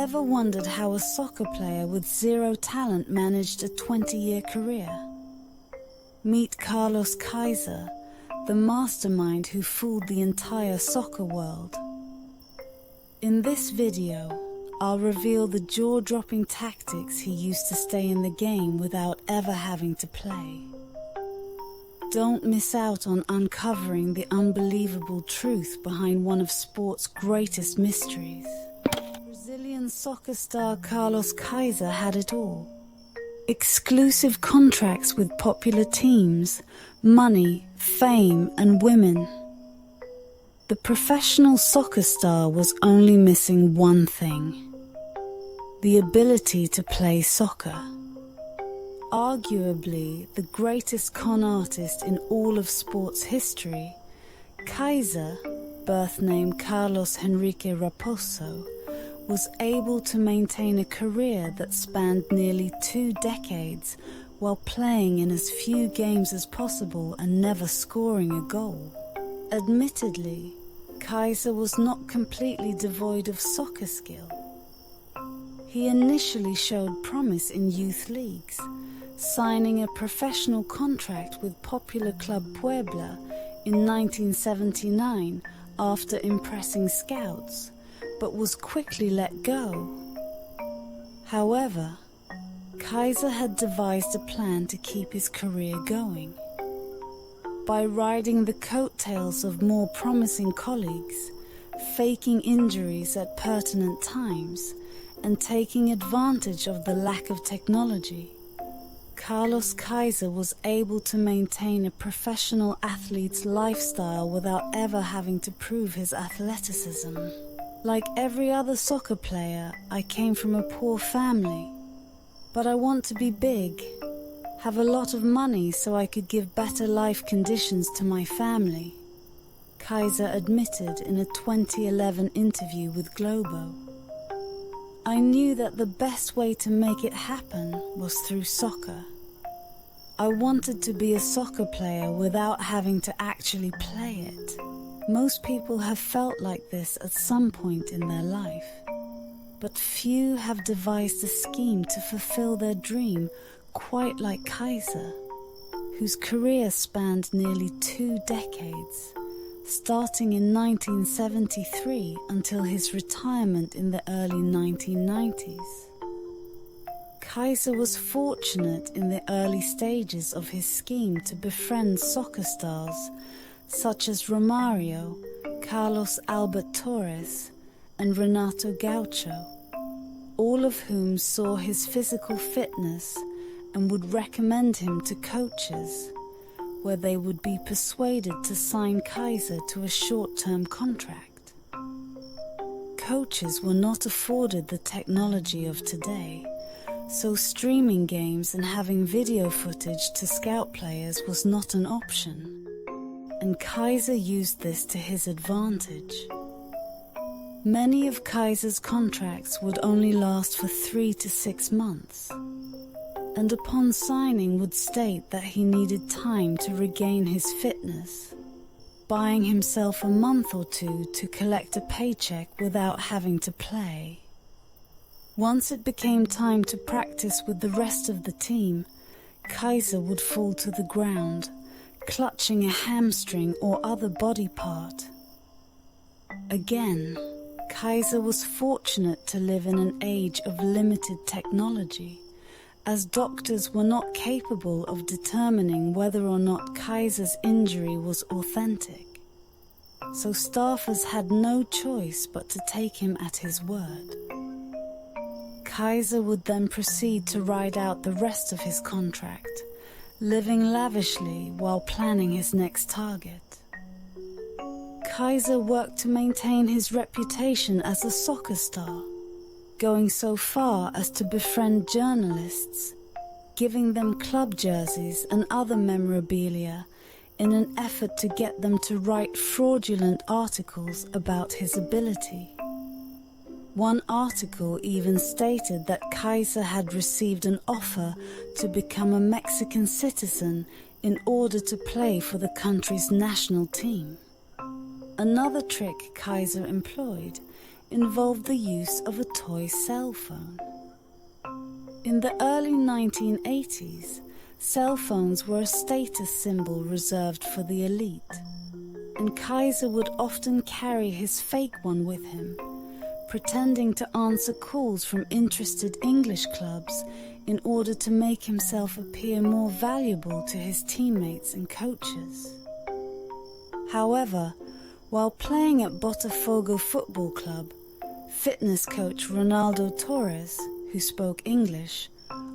Ever wondered how a soccer player with zero talent managed a 20-year career? Meet Carlos Kaiser, the mastermind who fooled the entire soccer world. In this video, I'll reveal the jaw-dropping tactics he used to stay in the game without ever having to play. Don't miss out on uncovering the unbelievable truth behind one of sport's greatest mysteries. Brazilian soccer star Carlos Kaiser had it all. Exclusive contracts with popular teams, money, fame, and women. The professional soccer star was only missing one thing: the ability to play soccer. Arguably the greatest con artist in all of sports history, Kaiser, birth name Carlos Henrique Raposo, was able to maintain a career that spanned nearly 2 decades while playing in as few games as possible and never scoring a goal. Admittedly, Kaiser was not completely devoid of soccer skill. He initially showed promise in youth leagues, signing a professional contract with popular club Puebla in 1979 after impressing scouts, but was quickly let go. However, Kaiser had devised a plan to keep his career going. By riding the coattails of more promising colleagues, faking injuries at pertinent times, and taking advantage of the lack of technology, Carlos Kaiser was able to maintain a professional athlete's lifestyle without ever having to prove his athleticism. Like every other soccer player, I came from a poor family, but I want to be big, have a lot of money so I could give better life conditions to my family, Kaiser admitted in a 2011 interview with Globo. I knew that the best way to make it happen was through soccer. I wanted to be a soccer player without having to actually play it. Most people have felt like this at some point in their life, but few have devised a scheme to fulfill their dream quite like Kaiser, whose career spanned nearly 2 decades, starting in 1973 until his retirement in the early 1990s. Kaiser was fortunate in the early stages of his scheme to befriend soccer stars such as Romario, Carlos Albert Torres, and Renato Gaucho, all of whom saw his physical fitness and would recommend him to coaches, where they would be persuaded to sign Kaiser to a short-term contract. Coaches were not afforded the technology of today, so streaming games and having video footage to scout players was not an option, and Kaiser used this to his advantage. Many of Kaiser's contracts would only last for 3 to 6 months, and upon signing would state that he needed time to regain his fitness, buying himself a month or 2 to collect a paycheck without having to play. Once it became time to practice with the rest of the team, Kaiser would fall to the ground, clutching a hamstring or other body part. Again, Kaiser was fortunate to live in an age of limited technology, as doctors were not capable of determining whether or not Kaiser's injury was authentic. So staffers had no choice but to take him at his word. Kaiser would then proceed to ride out the rest of his contract, living lavishly while planning his next target. Kaiser worked to maintain his reputation as a soccer star, going so far as to befriend journalists, giving them club jerseys and other memorabilia in an effort to get them to write fraudulent articles about his ability. One article even stated that Kaiser had received an offer to become a Mexican citizen in order to play for the country's national team. Another trick Kaiser employed involved the use of a toy cell phone. In the early 1980s, cell phones were a status symbol reserved for the elite, and Kaiser would often carry his fake one with him, pretending to answer calls from interested English clubs in order to make himself appear more valuable to his teammates and coaches. However, while playing at Botafogo Football Club, fitness coach Ronaldo Torres, who spoke English,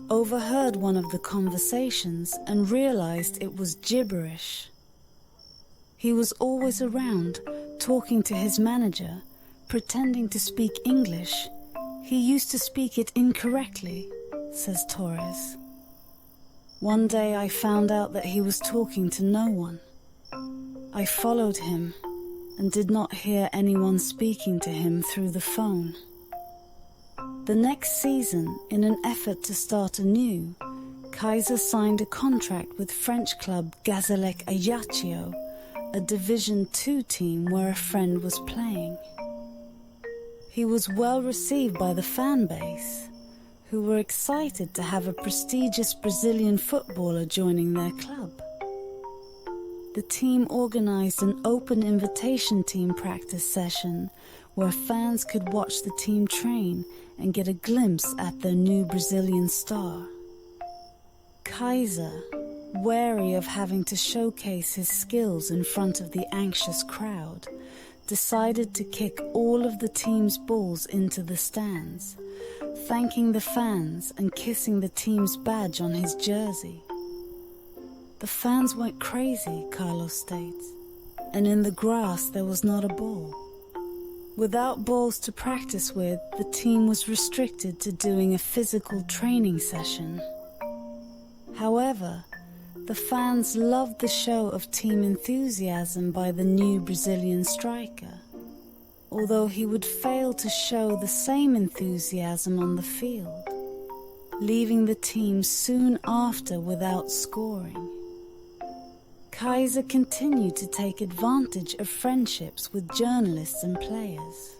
overheard one of the conversations and realized it was gibberish. He was always around, talking to his manager, pretending to speak English. He used to speak it incorrectly, says Torres. One day I found out that he was talking to no one. I followed him and did not hear anyone speaking to him through the phone. The next season, in an effort to start anew, Kaiser signed a contract with French club Gazélec Ajaccio, a Division II team where a friend was playing. He was well received by the fan base, who were excited to have a prestigious Brazilian footballer joining their club. The team organized an open invitation team practice session where fans could watch the team train and get a glimpse at their new Brazilian star. Kaiser, wary of having to showcase his skills in front of the anxious crowd, decided to kick all of the team's balls into the stands, thanking the fans and kissing the team's badge on his jersey. The fans went crazy, Carlos states, and in the grass there was not a ball. Without balls to practice with, the team was restricted to doing a physical training session. However, the fans loved the show of team enthusiasm by the new Brazilian striker, although he would fail to show the same enthusiasm on the field, leaving the team soon after without scoring. Kaiser continued to take advantage of friendships with journalists and players,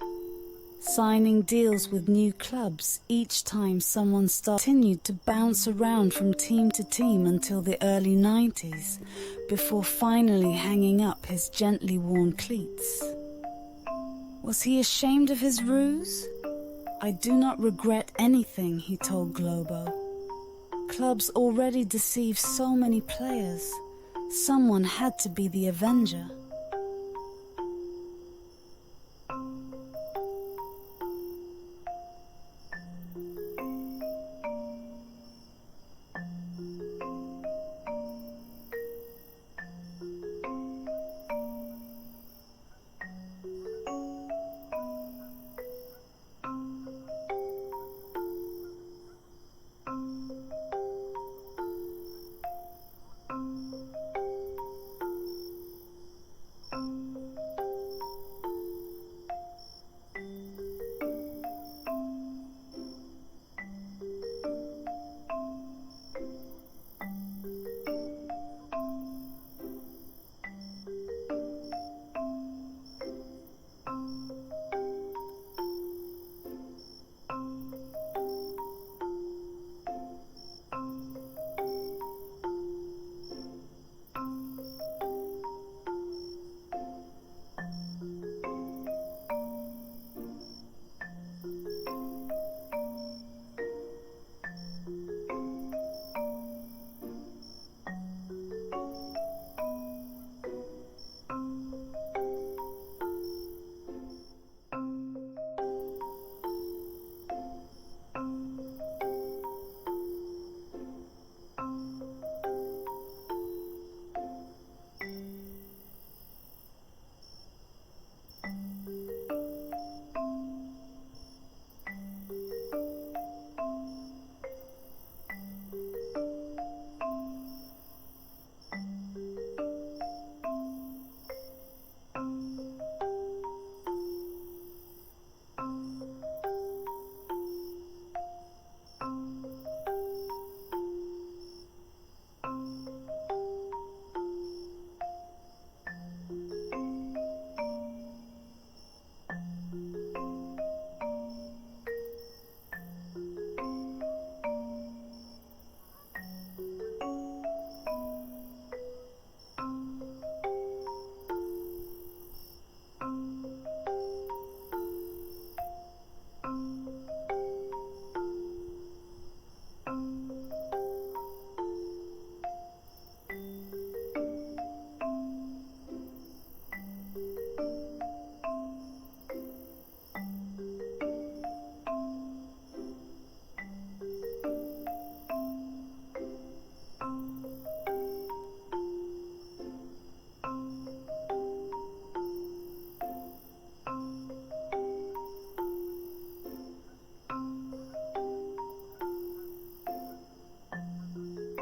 signing deals with new clubs each time someone continued to bounce around from team to team until the early 90s, before finally hanging up his gently worn cleats. Was he ashamed of his ruse? "I do not regret anything," he told Globo. Clubs already deceive so many players. Someone had to be the avenger.